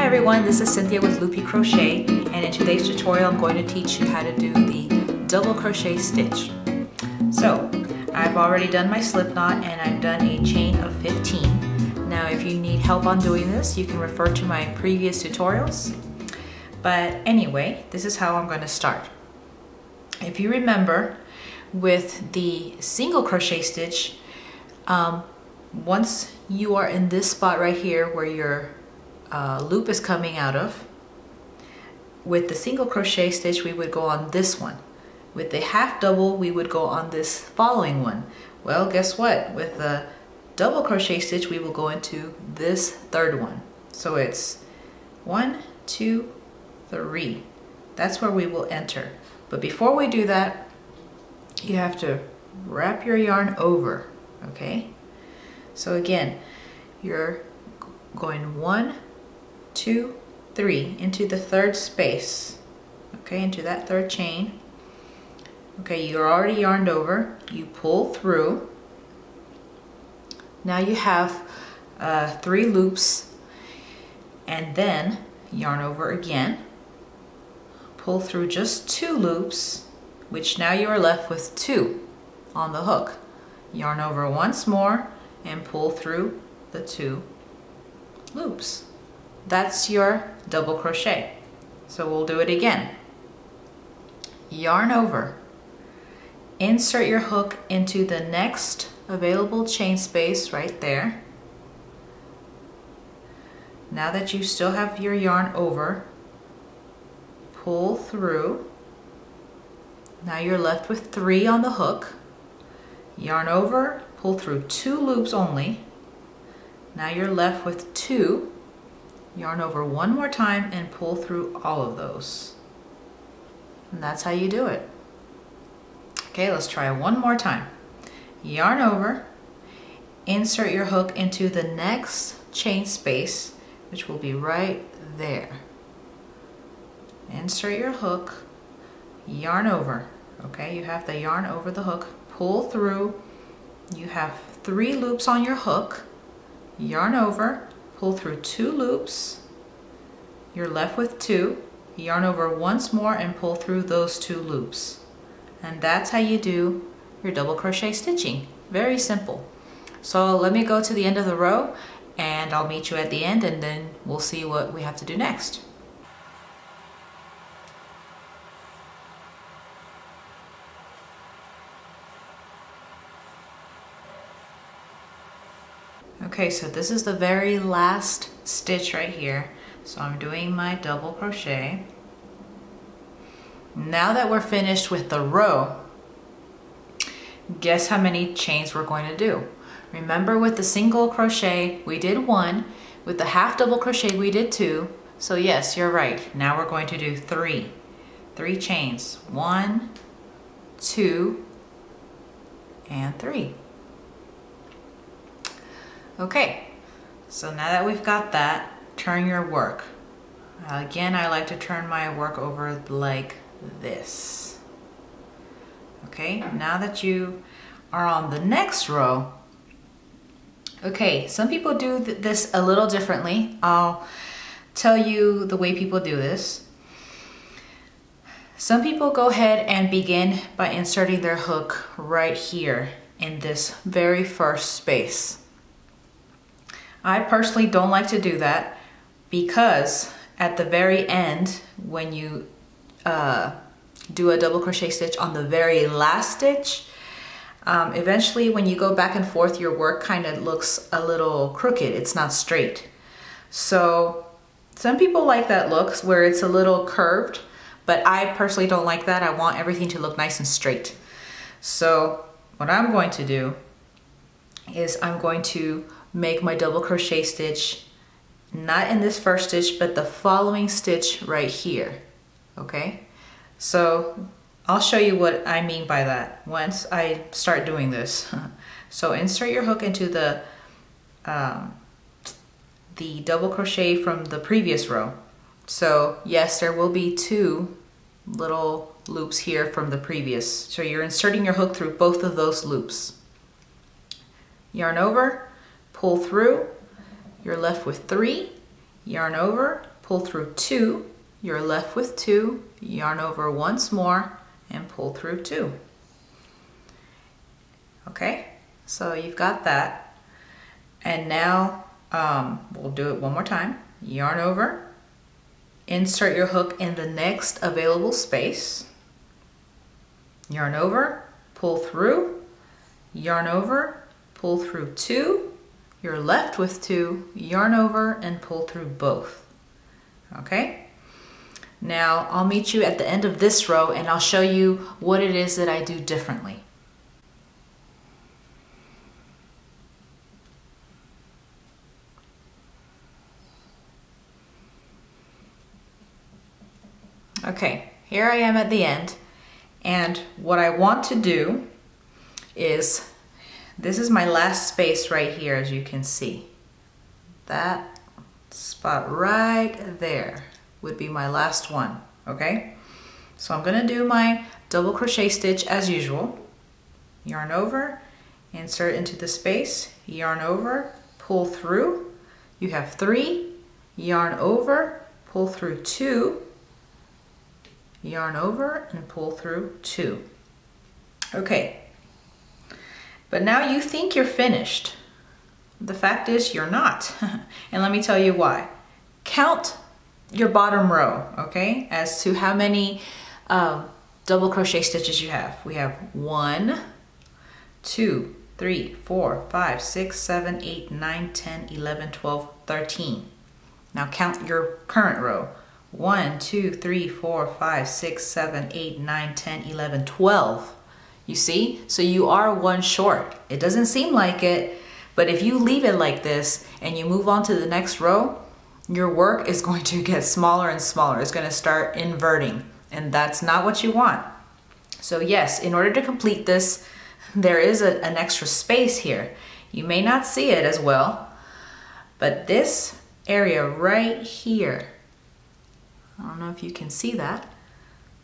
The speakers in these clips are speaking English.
Hi everyone, this is Cynthia with Loopy Crochet, and in today's tutorial I'm going to teach you how to do the double crochet stitch. So I've already done my slip knot and I've done a chain of 15. Now if you need help on doing this, you can refer to my previous tutorials. But anyway, this is how I'm going to start. If you remember, with the single crochet stitch, once you are in this spot right here where your loop is coming out of, with the single crochet stitch we would go on this one. With the half double we would go on this following one. Well, guess what? With the double crochet stitch we will go into this third one. So it's 1, 2, 3. That's where we will enter. But before we do that, you have to wrap your yarn over, okay? So again, you're going 1, 2, 3 into the third space, okay, into that third chain. Okay, you're already yarned over. You pull through. Now you have 3 loops, and then yarn over again. Pull through just 2 loops, which now you are left with 2 on the hook. Yarn over once more and pull through the 2 loops. That's your double crochet. So we'll do it again. Yarn over. Insert your hook into the next available chain space right there. Now that you still have your yarn over, pull through. Now you're left with 3 on the hook. Yarn over, pull through 2 loops only. Now you're left with 2. Yarn over one more time and pull through all of those. And that's how you do it. Okay, let's try one more time. Yarn over, insert your hook into the next chain space, which will be right there. Insert your hook, yarn over. Okay, you have the yarn over the hook, pull through. You have 3 loops on your hook, yarn over, pull through 2 loops. You're left with 2. Yarn over once more and pull through those 2 loops. And that's how you do your double crochet stitching. Very simple. So let me go to the end of the row and I'll meet you at the end, and then we'll see what we have to do next. Okay, so this is the very last stitch right here. So I'm doing my double crochet. Now that we're finished with the row, guess how many chains we're going to do? Remember, with the single crochet we did 1, with the half double crochet we did 2. So yes, you're right. Now we're going to do 3 chains. 1, 2, and 3. Okay, so now that we've got that, turn your work. Again, I like to turn my work over like this. Okay, now that you are on the next row, okay, some people do this a little differently. I'll tell you the way people do this. Some people go ahead and begin by inserting their hook right here in this very first space. I personally don't like to do that because at the very end, when you do a double crochet stitch on the very last stitch, eventually when you go back and forth, your work kind of looks a little crooked. It's not straight. So some people like that look where it's a little curved, but I personally don't like that. I want everything to look nice and straight. So what I'm going to do is I'm going to make my double crochet stitch not in this first stitch, but the following stitch right here. Okay, so I'll show you what I mean by that once I start doing this. So insert your hook into the double crochet from the previous row. So yes, there will be 2 little loops here from the previous. So you're inserting your hook through both of those loops. Yarn over, pull through, you're left with 3, yarn over, pull through 2, you're left with 2, yarn over once more, and pull through 2. Okay, so you've got that. And now we'll do it one more time. Yarn over, insert your hook in the next available space, yarn over, pull through, yarn over, pull through 2, you're left with 2, yarn over and pull through both. Okay? Now I'll meet you at the end of this row and I'll show you what it is that I do differently. Okay, here I am at the end, and what I want to do is, this is my last space right here, as you can see. That spot right there would be my last one, okay? So I'm gonna do my double crochet stitch as usual. Yarn over, insert into the space, yarn over, pull through. You have 3, yarn over, pull through 2, yarn over and pull through 2. Okay, but now you think you're finished. The fact is you're not. And let me tell you why. Count your bottom row, okay, as to how many double crochet stitches you have. We have 1, 2, 3, 4, 5, 6, 7, 8, 9, 10, 11, 12, 13. Now count your current row. 1, 2, 3, 4, 5, 6, 7, 8, 9, 10, 11, 12. You see? So you are 1 short. It doesn't seem like it, but if you leave it like this and you move on to the next row, your work is going to get smaller and smaller. It's going to start inverting, and that's not what you want. So yes, in order to complete this, there is an extra space here. You may not see it as well, but this area right here, I don't know if you can see that.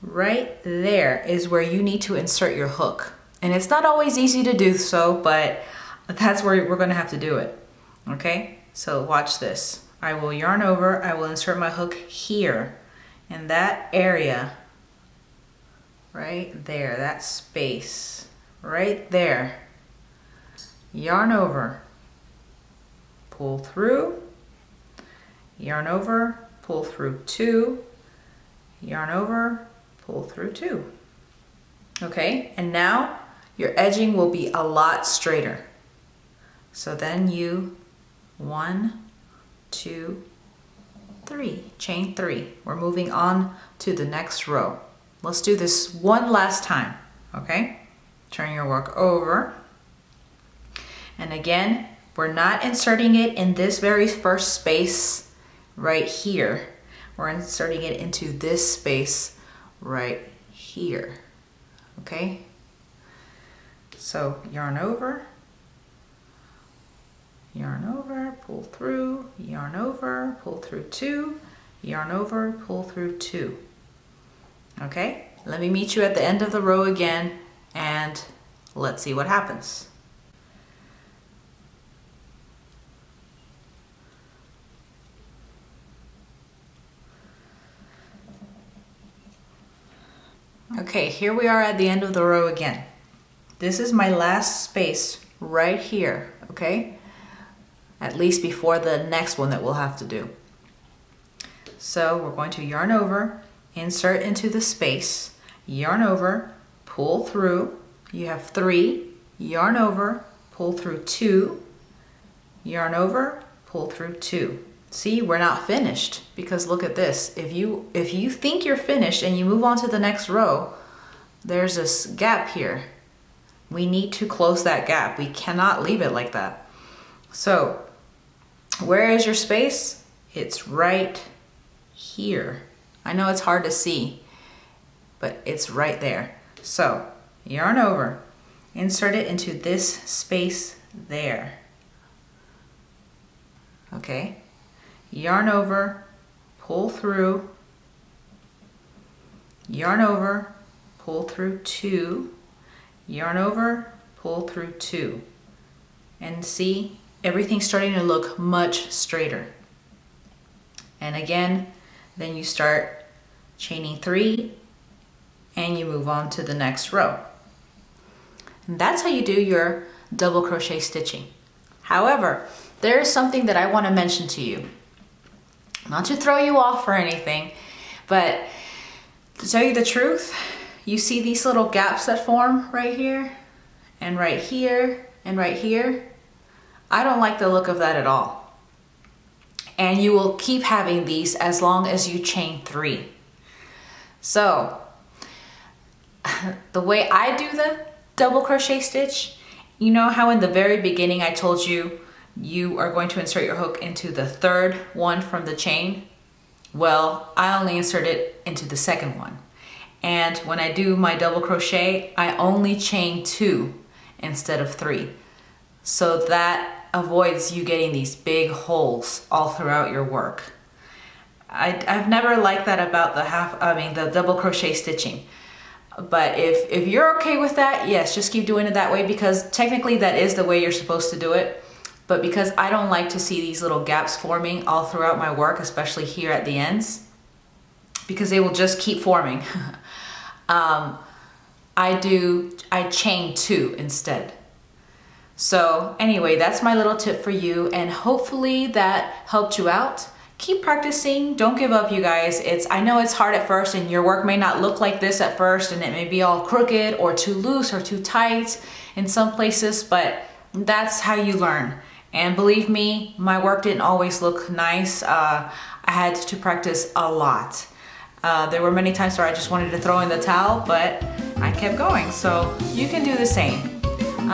Right there is where you need to insert your hook. And it's not always easy to do so, but that's where we're gonna have to do it. Okay, so watch this. I will yarn over, I will insert my hook here in that area, right there, that space, right there. Yarn over, pull through, yarn over, pull through 2, yarn over, pull through 2. Okay, and now your edging will be a lot straighter. So then you 1, 2, 3, chain 3. We're moving on to the next row. Let's do this one last time, okay? Turn your work over. And again, we're not inserting it in this very first space right here. We're inserting it into this space right here, okay? So yarn over, pull through, yarn over, pull through 2, yarn over, pull through 2. Okay, let me meet you at the end of the row again and let's see what happens. Okay, here we are at the end of the row again. This is my last space right here, okay? At least before the next one that we'll have to do. So we're going to yarn over, insert into the space, yarn over, pull through. You have 3, yarn over, pull through 2, yarn over, pull through 2. See, we're not finished because look at this. If you think you're finished and you move on to the next row, there's this gap here. We need to close that gap. We cannot leave it like that. So, where is your space? It's right here. I know it's hard to see, but it's right there. So, yarn over, insert it into this space there. Okay? Yarn over, pull through, yarn over, pull through 2, yarn over, pull through 2. And see, everything's starting to look much straighter. And again, then you start chaining 3 and you move on to the next row. And that's how you do your double crochet stitching. However, there is something that I want to mention to you. Not to throw you off or anything, but to tell you the truth, you see these little gaps that form right here and right here and right here? I don't like the look of that at all. And you will keep having these as long as you chain 3. So the way I do the double crochet stitch, you know how in the very beginning I told you you are going to insert your hook into the 3rd one from the chain? Well, I only insert it into the 2nd one. And when I do my double crochet, I only chain 2 instead of 3. So that avoids you getting these big holes all throughout your work. I've never liked that about the double crochet stitching. But if you're okay with that, yes, just keep doing it that way, because technically that is the way you're supposed to do it. But because I don't like to see these little gaps forming all throughout my work, especially here at the ends, because they will just keep forming, I chain 2 instead. So anyway, that's my little tip for you, and hopefully that helped you out. Keep practicing, don't give up, you guys. I know it's hard at first, and your work may not look like this at first, and it may be all crooked or too loose or too tight in some places, but that's how you learn. And believe me, my work didn't always look nice. I had to practice a lot. There were many times where I just wanted to throw in the towel, but I kept going. So you can do the same.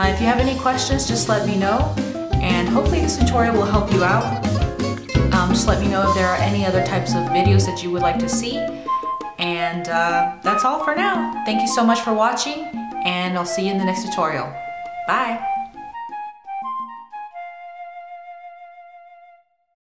If you have any questions, just let me know. And hopefully this tutorial will help you out. Just let me know if there are any other types of videos that you would like to see. And that's all for now. Thank you so much for watching, and I'll see you in the next tutorial. Bye.